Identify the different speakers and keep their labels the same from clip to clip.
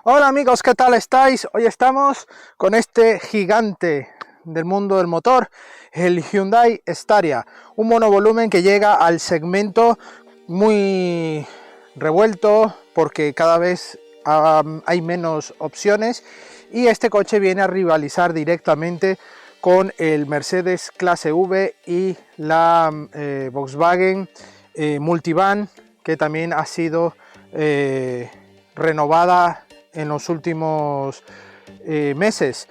Speaker 1: Hola amigos, ¿qué tal estáis? Hoy estamos con este gigante del mundo del motor, el Hyundai Staria, un monovolumen que llega al segmento muy revuelto porque cada vez hay menos opciones y este coche viene a rivalizar directamente con el Mercedes Clase V y la Volkswagen Multivan, que también ha sido renovada en los últimos meses.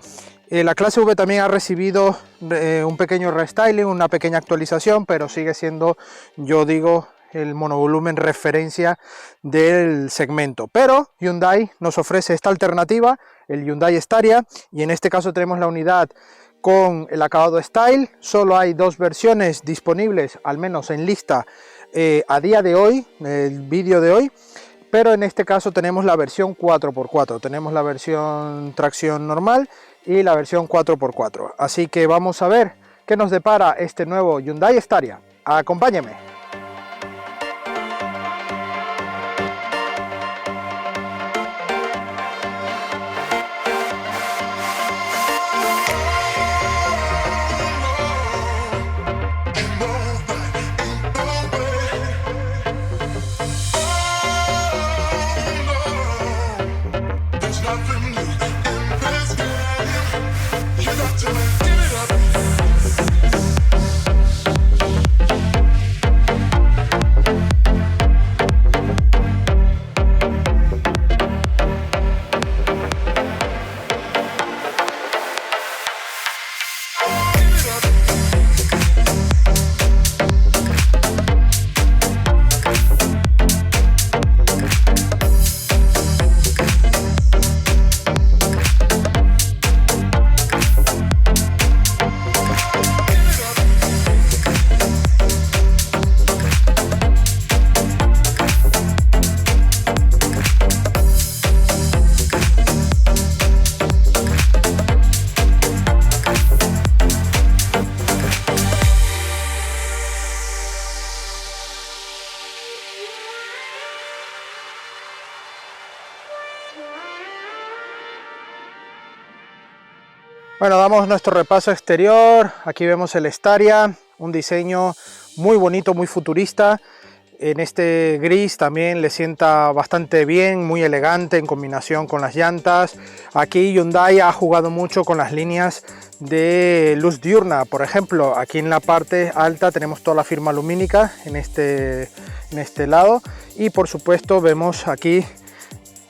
Speaker 1: La clase V también ha recibido un pequeño restyling, una pequeña actualización, pero sigue siendo, yo digo, el monovolumen referencia del segmento. Pero Hyundai nos ofrece esta alternativa, el Hyundai Staria, y en este caso tenemos la unidad con el acabado Style. Solo hay dos versiones disponibles, al menos en lista a día de hoy, el vídeo de hoy. Pero en este caso tenemos la versión 4x4, tenemos la versión tracción normal y la versión 4x4. Así que vamos a ver qué nos depara este nuevo Hyundai Staria. Acompáñenme. Bueno, damos nuestro repaso exterior. Aquí vemos el Staria, un diseño muy bonito, muy futurista. En este gris también le sienta bastante bien, muy elegante en combinación con las llantas. Aquí Hyundai ha jugado mucho con las líneas de luz diurna. Por ejemplo, aquí en la parte alta tenemos toda la firma lumínica en este lado. Y por supuesto vemos aquí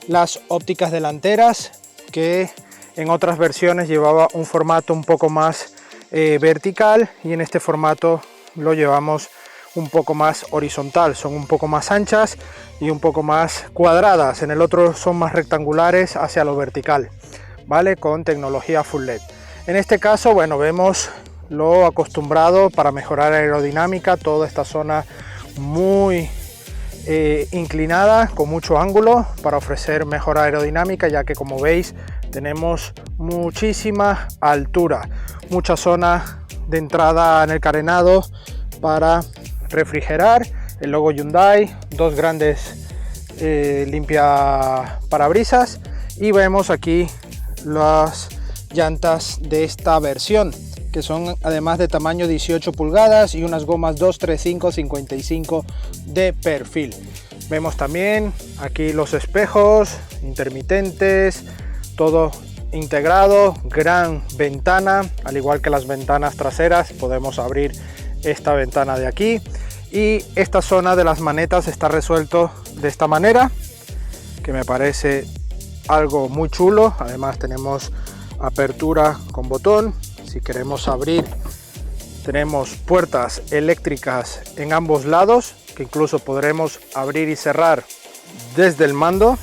Speaker 1: las ópticas delanteras, que en otras versiones llevaba un formato un poco más vertical, y en este formato lo llevamos un poco más horizontal. Son un poco más anchas y un poco más cuadradas. En el otro son más rectangulares hacia lo vertical, ¿vale? Con tecnología Full LED. En este caso, bueno, vemos lo acostumbrado para mejorar aerodinámica, toda esta zona muy inclinada, con mucho ángulo para ofrecer mejor aerodinámica, ya que como veis tenemos muchísima altura, mucha zona de entrada en el carenado para refrigerar, el logo Hyundai, dos grandes limpia parabrisas, y vemos aquí las llantas de esta versión, que son además de tamaño 18 pulgadas y unas gomas 235/55 de perfil. Vemos también aquí los espejos intermitentes, todo integrado, gran ventana, al igual que las ventanas traseras. Podemos abrir esta ventana de aquí, y esta zona de las manetas está resuelto de esta manera, que me parece algo muy chulo. Además tenemos apertura con botón. Si queremos abrir, tenemos puertas eléctricas en ambos lados, que incluso podremos abrir y cerrar desde el mando.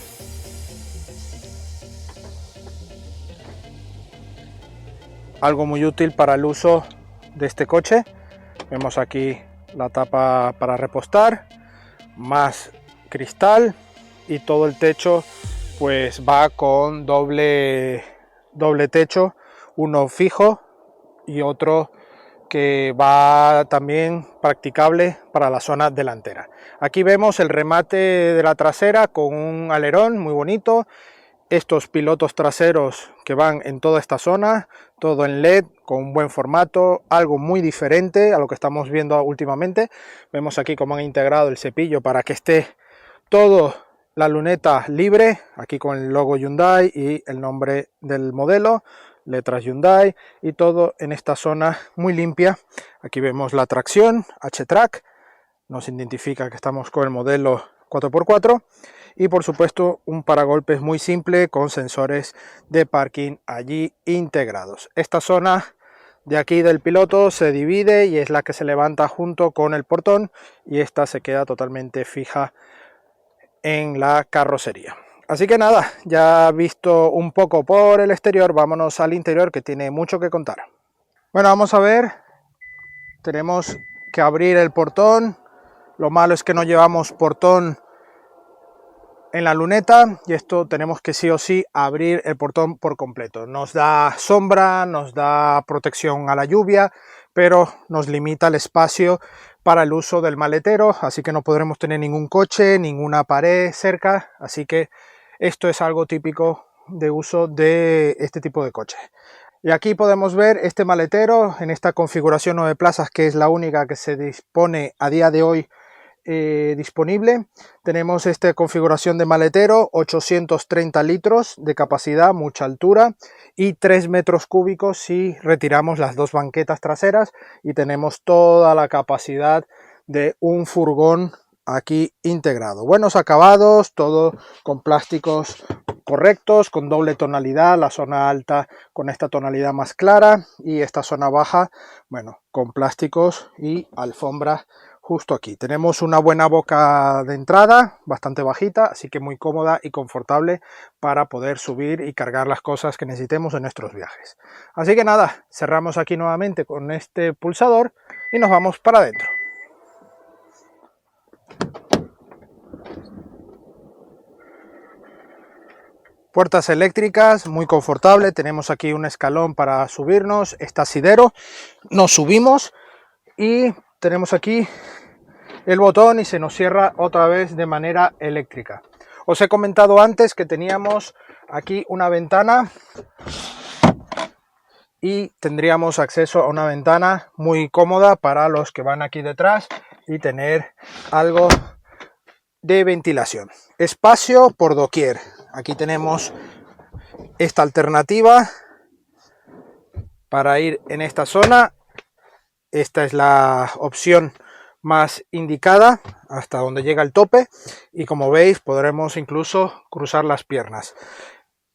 Speaker 1: Algo muy útil para el uso de este coche. Vemos aquí la tapa para repostar, más cristal, y todo el techo pues va con doble techo, uno fijo y otro que va también practicable para la zona delantera. Aquí vemos el remate de la trasera con un alerón muy bonito, estos pilotos traseros que van en toda esta zona, todo en LED, con un buen formato, algo muy diferente a lo que estamos viendo últimamente. Vemos aquí cómo han integrado el cepillo para que esté todo la luneta libre, aquí con el logo Hyundai y el nombre del modelo, letras Hyundai, y todo en esta zona muy limpia. Aquí vemos la tracción H-Track, nos identifica que estamos con el modelo 4x4, y por supuesto un paragolpes muy simple con sensores de parking allí integrados. Esta zona de aquí del piloto se divide y es la que se levanta junto con el portón, y esta se queda totalmente fija en la carrocería. Así que nada, ya visto un poco por el exterior, vámonos al interior, que tiene mucho que contar. Bueno, vamos a ver, tenemos que abrir el portón. Lo malo es que no llevamos portón en la luneta, y esto tenemos que sí o sí abrir el portón por completo. Nos da sombra, nos da protección a la lluvia, pero nos limita el espacio para el uso del maletero, así que no podremos tener ningún coche, ninguna pared cerca, así que esto es algo típico de uso de este tipo de coche. Y aquí podemos ver este maletero en esta configuración 9 plazas, que es la única que se dispone a día de hoy disponible. Tenemos esta configuración de maletero, 830 litros de capacidad, mucha altura, y 3 metros cúbicos si retiramos las dos banquetas traseras, y tenemos toda la capacidad de un furgón aquí integrado. Buenos acabados, todo con plásticos correctos, con doble tonalidad, la zona alta con esta tonalidad más clara y esta zona baja, bueno, con plásticos y alfombra. Justo aquí tenemos una buena boca de entrada, bastante bajita, así que muy cómoda y confortable para poder subir y cargar las cosas que necesitemos en nuestros viajes. Así que nada, cerramos aquí nuevamente con este pulsador y nos vamos para adentro. Puertas eléctricas, muy confortable, tenemos aquí un escalón para subirnos, está asidero, nos subimos y tenemos aquí el botón y se nos cierra otra vez de manera eléctrica. Os he comentado antes que teníamos aquí una ventana y tendríamos acceso a una ventana muy cómoda para los que van aquí detrás y tener algo de ventilación. Espacio por doquier. Aquí tenemos esta alternativa para ir en esta zona. Esta es la opción más indicada hasta donde llega el tope, y como veis podremos incluso cruzar las piernas.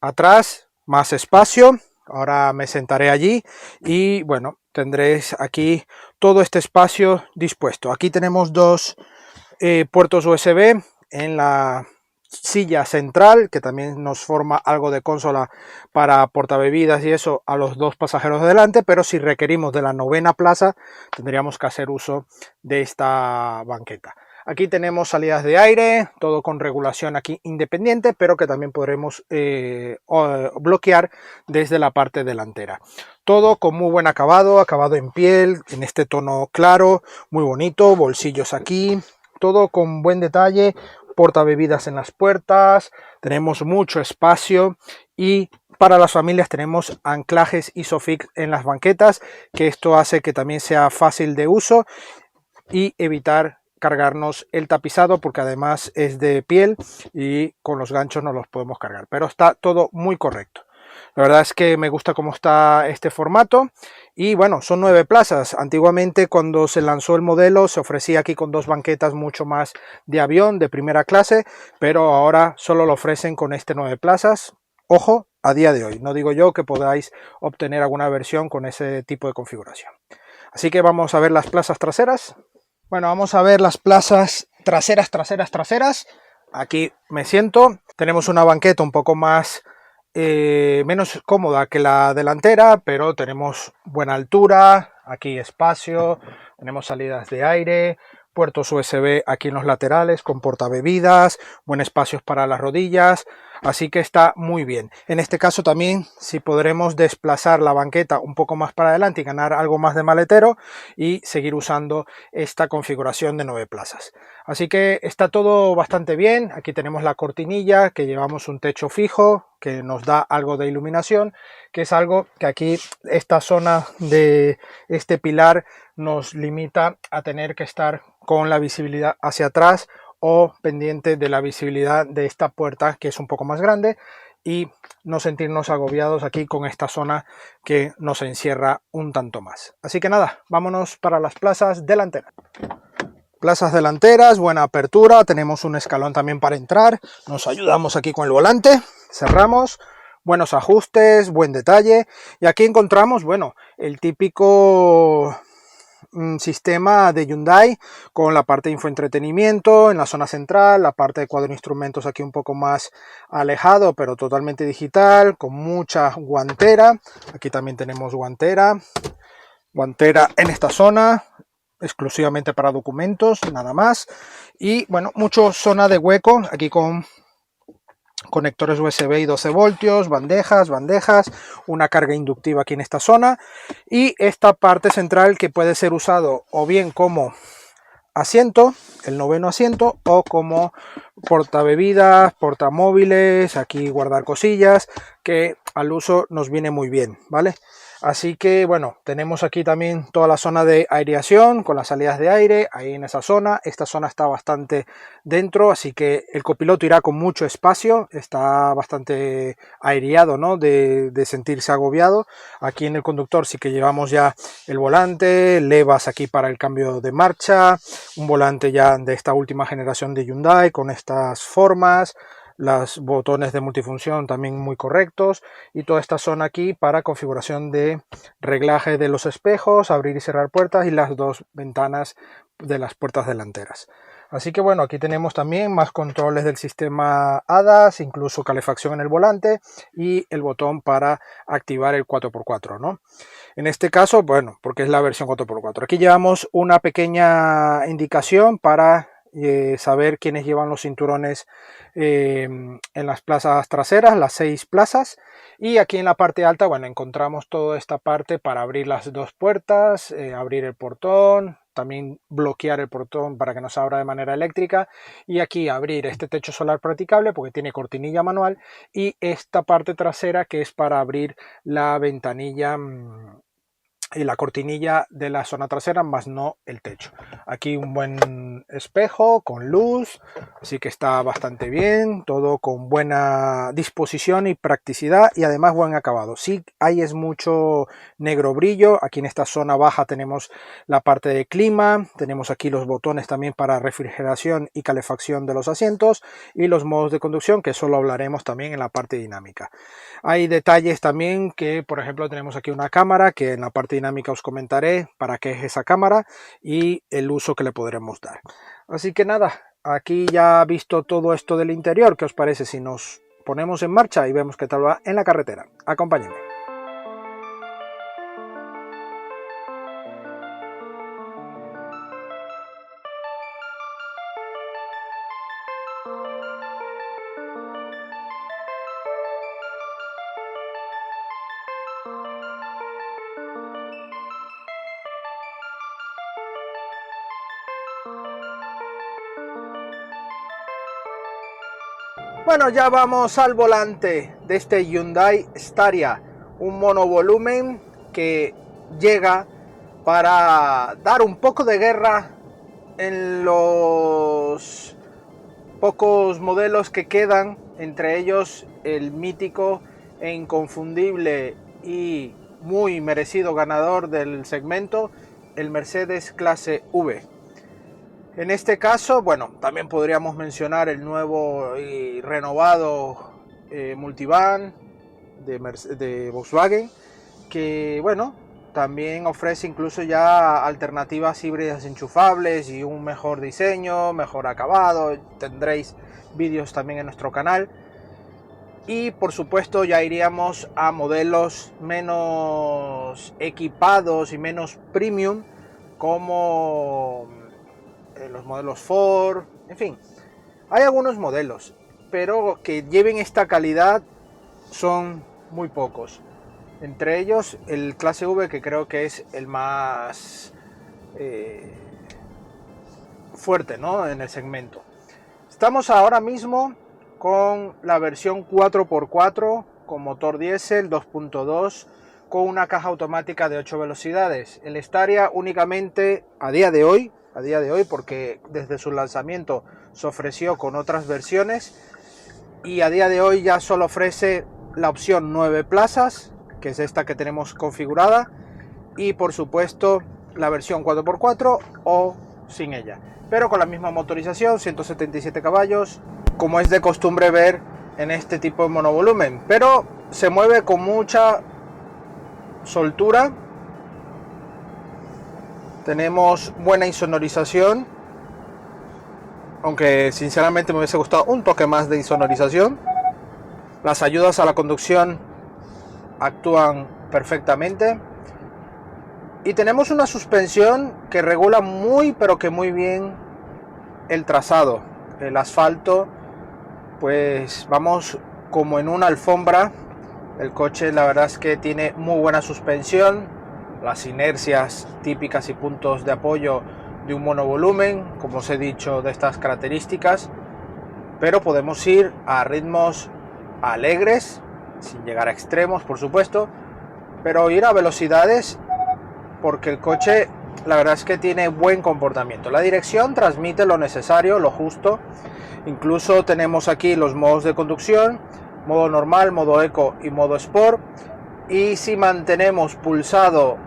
Speaker 1: Atrás más espacio, ahora me sentaré allí y bueno, tendréis aquí todo este espacio dispuesto. Aquí tenemos dos puertos USB en la silla central, que también nos forma algo de consola para portabebidas y eso a los dos pasajeros de delante, pero si requerimos de la 9ª plaza tendríamos que hacer uso de esta banqueta. Aquí tenemos salidas de aire, todo con regulación aquí independiente, pero que también podremos bloquear desde la parte delantera. Todo con muy buen acabado, acabado en piel, en este tono claro, muy bonito, bolsillos aquí, todo con buen detalle, portabebidas en las puertas, tenemos mucho espacio, y para las familias tenemos anclajes Isofix en las banquetas, que esto hace que también sea fácil de uso y evitar cargarnos el tapizado, porque además es de piel y con los ganchos no los podemos cargar, pero está todo muy correcto. La verdad es que me gusta cómo está este formato, y bueno, son 9 plazas. Antiguamente cuando se lanzó el modelo se ofrecía aquí con 2 banquetas mucho más de avión, de primera clase, pero ahora solo lo ofrecen con este 9 plazas. Ojo, a día de hoy, no digo yo que podáis obtener alguna versión con ese tipo de configuración. Así que vamos a ver las plazas traseras. Bueno, vamos a ver las plazas traseras. Aquí me siento, tenemos una banqueta un poco más menos cómoda que la delantera, pero tenemos buena altura, aquí espacio, tenemos salidas de aire, puertos USB aquí en los laterales con portabebidas, buen espacio para las rodillas. así que está muy bien. En este caso también, si podremos desplazar la banqueta un poco más para adelante y ganar algo más de maletero y seguir usando esta configuración de 9 plazas. Así que está todo bastante bien. Aquí tenemos la cortinilla, que llevamos un techo fijo que nos da algo de iluminación, que es algo que aquí esta zona de este pilar nos limita a tener que estar con la visibilidad hacia atrás o pendiente de la visibilidad de esta puerta, que es un poco más grande, y no sentirnos agobiados aquí con esta zona que nos encierra un tanto más. Así que nada, vámonos para las plazas delanteras. Plazas delanteras, buena apertura, tenemos un escalón también para entrar, nos ayudamos aquí con el volante, cerramos, buenos ajustes, buen detalle, y aquí encontramos, bueno, el típico sistema de Hyundai con la parte de infoentretenimiento en la zona central, la parte de cuadro de instrumentos aquí un poco más alejado, pero totalmente digital, con mucha guantera. Aquí también tenemos guantera en esta zona, exclusivamente para documentos, nada más. Y bueno, mucho zona de hueco aquí con conectores USB y 12 voltios, bandejas, una carga inductiva aquí en esta zona y esta parte central que puede ser usado o bien como asiento, el noveno asiento, o como portabebidas, portamóviles, aquí guardar cosillas, que al uso nos viene muy bien, ¿vale? Así que bueno, tenemos aquí también toda la zona de aireación con las salidas de aire, ahí en esa zona. Esta zona está bastante dentro, así que el copiloto irá con mucho espacio, está bastante aireado, ¿no? De sentirse agobiado. Aquí en el conductor sí que llevamos ya el volante, levas aquí para el cambio de marcha, un volante ya de esta última generación de Hyundai con estas formas, los botones de multifunción también muy correctos y toda esta zona aquí para configuración de reglaje de los espejos, abrir y cerrar puertas y las dos ventanas de las puertas delanteras. Así que bueno, aquí tenemos también más controles del sistema ADAS, incluso calefacción en el volante y el botón para activar el 4x4, ¿no? En este caso, bueno, porque es la versión 4x4. Aquí llevamos una pequeña indicación para saber quiénes llevan los cinturones en las plazas traseras, las 6 plazas. Y aquí en la parte alta, bueno, encontramos toda esta parte para abrir las dos puertas, abrir el portón, también bloquear el portón para que no se abra de manera eléctrica, y aquí abrir este techo solar practicable porque tiene cortinilla manual, y esta parte trasera que es para abrir la ventanilla y la cortinilla de la zona trasera, más no el techo. Aquí un buen espejo con luz, así que está bastante bien, todo con buena disposición y practicidad y además buen acabado. Sí, hay es mucho negro brillo. Aquí en esta zona baja tenemos la parte de clima, tenemos aquí los botones también para refrigeración y calefacción de los asientos y los modos de conducción, que eso lo hablaremos también en la parte dinámica. Hay detalles también que, por ejemplo, tenemos aquí una cámara que en la parte dinámica os comentaré para qué es esa cámara y el uso que le podremos dar. Así que nada, aquí ya visto todo esto del interior, ¿qué os parece si nos ponemos en marcha y vemos qué tal va en la carretera? Acompáñenme. Bueno, ya vamos al volante de este Hyundai Staria, un monovolumen que llega para dar un poco de guerra en los pocos modelos que quedan, entre ellos el mítico e inconfundible y muy merecido ganador del segmento, el Mercedes Clase V. En este caso, bueno, también podríamos mencionar el nuevo y renovado Multivan de Volkswagen, que bueno, también ofrece incluso ya alternativas híbridas enchufables y un mejor diseño, mejor acabado. Tendréis vídeos también en nuestro canal. Y por supuesto ya iríamos a modelos menos equipados y menos premium, como los modelos Ford, en fin, hay algunos modelos. pero que lleven esta calidad son muy pocos. Entre ellos el Clase V, que creo que es el más fuerte, ¿no?, en el segmento. Estamos ahora mismo con la versión 4x4 con motor diésel 2.2 con una caja automática de 8 velocidades. El Staria únicamente a día de hoy, porque desde su lanzamiento se ofreció con otras versiones, y a día de hoy ya solo ofrece la opción 9 plazas, que es esta que tenemos configurada, y por supuesto la versión 4x4 o sin ella, pero con la misma motorización, 177 caballos, como es de costumbre ver en este tipo de monovolumen, pero se mueve con mucha soltura. Tenemos buena insonorización, aunque sinceramente me hubiese gustado un toque más de insonorización. Las ayudas a la conducción actúan perfectamente y tenemos una suspensión que regula muy pero que muy bien el trazado. El asfalto, pues vamos como en una alfombra. El coche la verdad es que tiene muy buena suspensión, las inercias típicas y puntos de apoyo de un monovolumen, como os he dicho, de estas características, pero podemos ir a ritmos alegres, sin llegar a extremos por supuesto, pero ir a velocidades, porque el coche la verdad es que tiene buen comportamiento. La dirección transmite lo necesario, lo justo. Incluso tenemos aquí los modos de conducción: modo normal, modo eco y modo sport. Y si mantenemos pulsado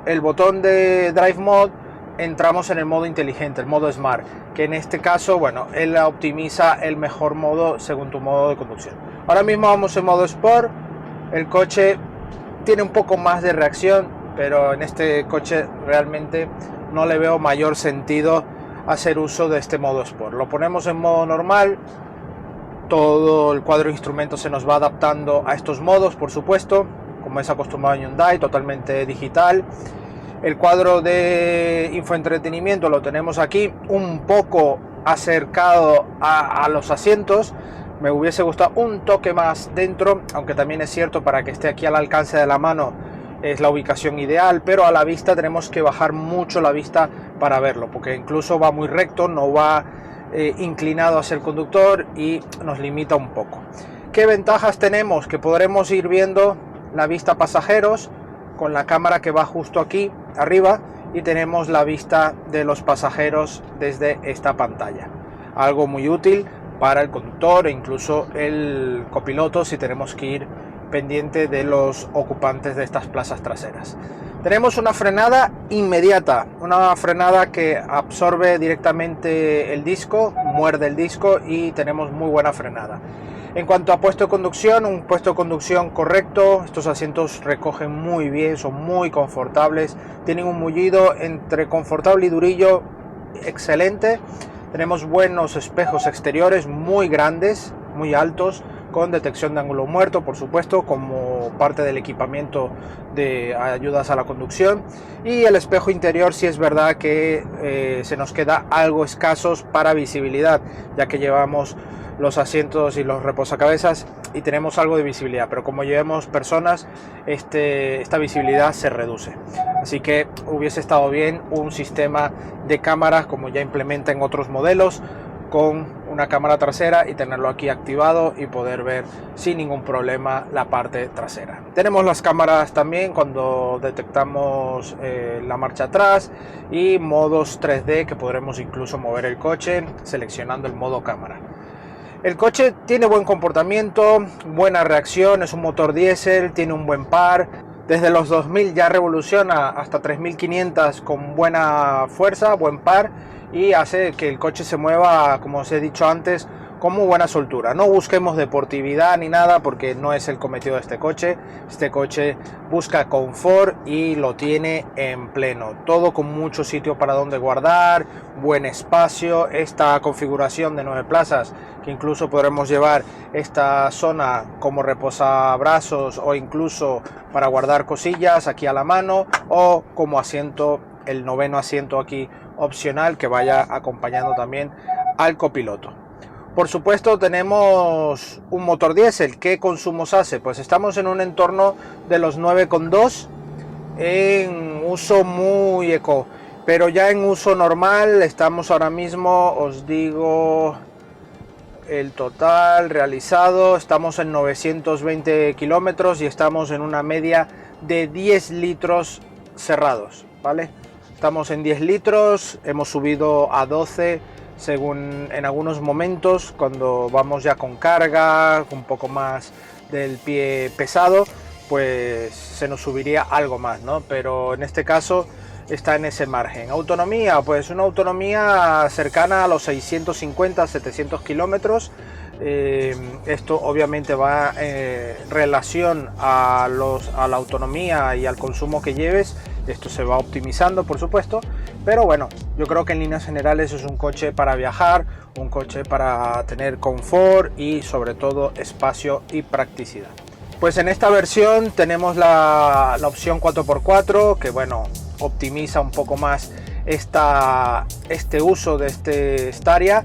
Speaker 1: el botón de Drive Mode, entramos en el modo inteligente, el modo Smart, que en este caso, bueno, él optimiza el mejor modo según tu modo de conducción. Ahora mismo vamos en modo Sport. El coche tiene un poco más de reacción, pero en este coche realmente no le veo mayor sentido hacer uso de este modo Sport. Lo ponemos en modo normal. Todo el cuadro de instrumentos se nos va adaptando a estos modos, por supuesto, como es acostumbrado en Hyundai, totalmente digital. El cuadro de infoentretenimiento lo tenemos aquí, un poco acercado a los asientos. Me hubiese gustado un toque más dentro, aunque también es cierto, para que esté aquí al alcance de la mano es la ubicación ideal, pero a la vista tenemos que bajar mucho la vista para verlo, porque incluso va muy recto, no va inclinado hacia el conductor y nos limita un poco. ¿Qué ventajas tenemos? Que podremos ir viendo la vista pasajeros con la cámara que va justo aquí arriba, y tenemos la vista de los pasajeros desde esta pantalla, algo muy útil para el conductor e incluso el copiloto si tenemos que ir pendiente de los ocupantes de estas plazas traseras. Tenemos una frenada inmediata, una frenada que absorbe directamente el disco, muerde el disco, y tenemos muy buena frenada. En cuanto a puesto de conducción, un puesto de conducción correcto. Estos asientos recogen muy bien, son muy confortables, tienen un mullido entre confortable y durillo excelente. Tenemos buenos espejos exteriores muy grandes, muy altos, con detección de ángulo muerto, por supuesto, como parte del equipamiento de ayudas a la conducción. Y el espejo interior sí es verdad que se nos queda algo escasos para visibilidad, ya que llevamos los asientos y los reposacabezas y tenemos algo de visibilidad, pero como llevamos personas, esta visibilidad se reduce. Así que hubiese estado bien un sistema de cámaras como ya implementa en otros modelos, con una cámara trasera y tenerlo aquí activado y poder ver sin ningún problema la parte trasera. Tenemos las cámaras también cuando detectamos la marcha atrás, y modos 3D que podremos incluso mover el coche seleccionando el modo cámara. El coche tiene buen comportamiento, buena reacción, es un motor diésel, tiene un buen par. Desde los 2000 ya revoluciona hasta 3500 con buena fuerza, buen par, y hace que el coche se mueva, como os he dicho antes, con muy buena soltura. No busquemos deportividad ni nada, porque no es el cometido de este coche. Este coche busca confort y lo tiene en pleno. Todo con mucho sitio para donde guardar, buen espacio. Esta configuración de 9 plazas, que incluso podremos llevar esta zona como reposabrazos o incluso para guardar cosillas aquí a la mano, o como asiento, el 9º asiento aquí opcional, que vaya acompañando también al copiloto. Por supuesto tenemos un motor diésel. ¿Qué consumos hace? Pues estamos en un entorno de los 9,2 en uso muy eco, pero ya en uso normal estamos ahora mismo, os digo el total realizado, estamos en 920 kilómetros y estamos en una media de 10 litros cerrados, ¿vale? Estamos en 10 litros, hemos subido a 12 según en algunos momentos cuando vamos ya con carga, un poco más del pie pesado, pues se nos subiría algo más, ¿no? Pero en este caso está en ese margen. Autonomía, pues una autonomía cercana a los 650-700 kilómetros. Esto obviamente va en relación a la autonomía y al consumo que lleves. Esto se va optimizando, por supuesto, pero bueno, yo creo que en líneas generales es un coche para viajar, un coche para tener confort y sobre todo espacio y practicidad. Pues en esta versión tenemos la opción 4x4, que bueno, optimiza un poco más este uso de este Staria,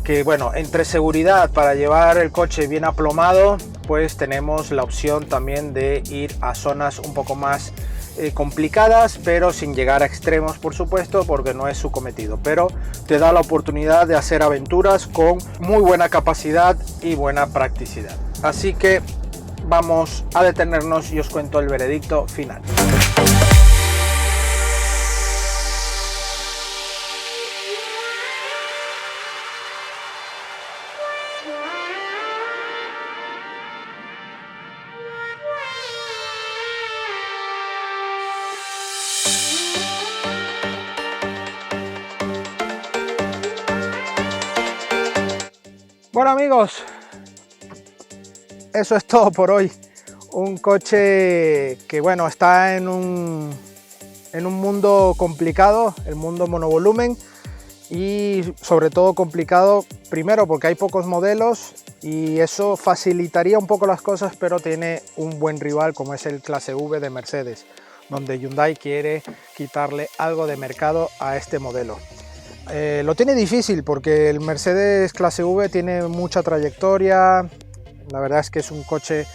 Speaker 1: que bueno, entre seguridad para llevar el coche bien aplomado, pues tenemos la opción también de ir a zonas un poco más complicadas, pero sin llegar a extremos, por supuesto, porque no es su cometido, pero te da la oportunidad de hacer aventuras con muy buena capacidad y buena practicidad. Así que vamos a detenernos y os cuento el veredicto final. Bueno amigos, eso es todo por hoy. Un coche que bueno, está en un mundo complicado, el mundo monovolumen, y sobre todo complicado primero porque hay pocos modelos y eso facilitaría un poco las cosas, pero tiene un buen rival como es el Clase V de Mercedes, donde Hyundai quiere quitarle algo de mercado a este modelo. Lo tiene difícil porque el Mercedes Clase V tiene mucha trayectoria. La verdad es que es un coche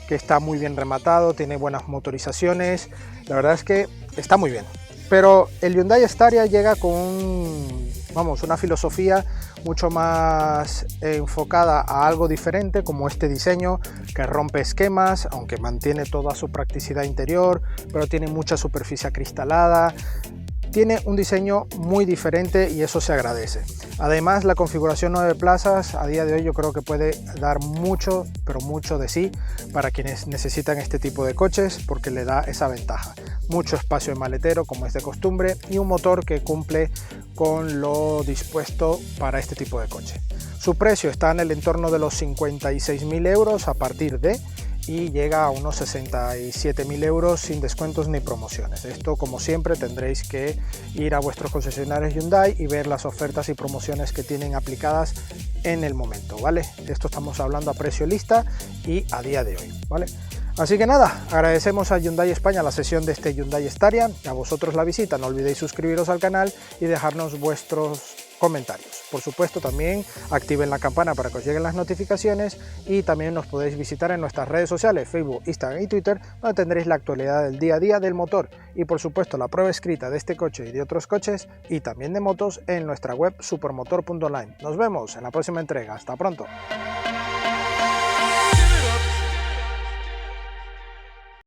Speaker 1: que está muy bien rematado, tiene buenas motorizaciones, la verdad es que está muy bien. Pero el Hyundai Staria llega con una filosofía mucho más enfocada a algo diferente, como este diseño que rompe esquemas, aunque mantiene toda su practicidad interior, pero tiene mucha superficie acristalada. Tiene un diseño muy diferente y eso se agradece. Además, la configuración 9 plazas a día de hoy yo creo que puede dar mucho, pero mucho de sí para quienes necesitan este tipo de coches, porque le da esa ventaja. Mucho espacio en maletero, como es de costumbre, y un motor que cumple con lo dispuesto para este tipo de coche. Su precio está en el entorno de los 56.000 euros a partir de, y llega a unos 67.000 euros sin descuentos ni promociones. Esto, como siempre, tendréis que ir a vuestros concesionarios Hyundai y ver las ofertas y promociones que tienen aplicadas en el momento, ¿vale? Esto estamos hablando a precio lista y a día de hoy, ¿vale? Así que nada, agradecemos a Hyundai España la sesión de este Hyundai Staria, a vosotros la visita, no olvidéis suscribiros al canal y dejarnos vuestros comentarios. Por supuesto, también activen la campana para que os lleguen las notificaciones y también nos podéis visitar en nuestras redes sociales, Facebook, Instagram y Twitter, donde tendréis la actualidad del día a día del motor y por supuesto la prueba escrita de este coche y de otros coches y también de motos en nuestra web supermotor.online. Nos vemos en la próxima entrega. Hasta pronto.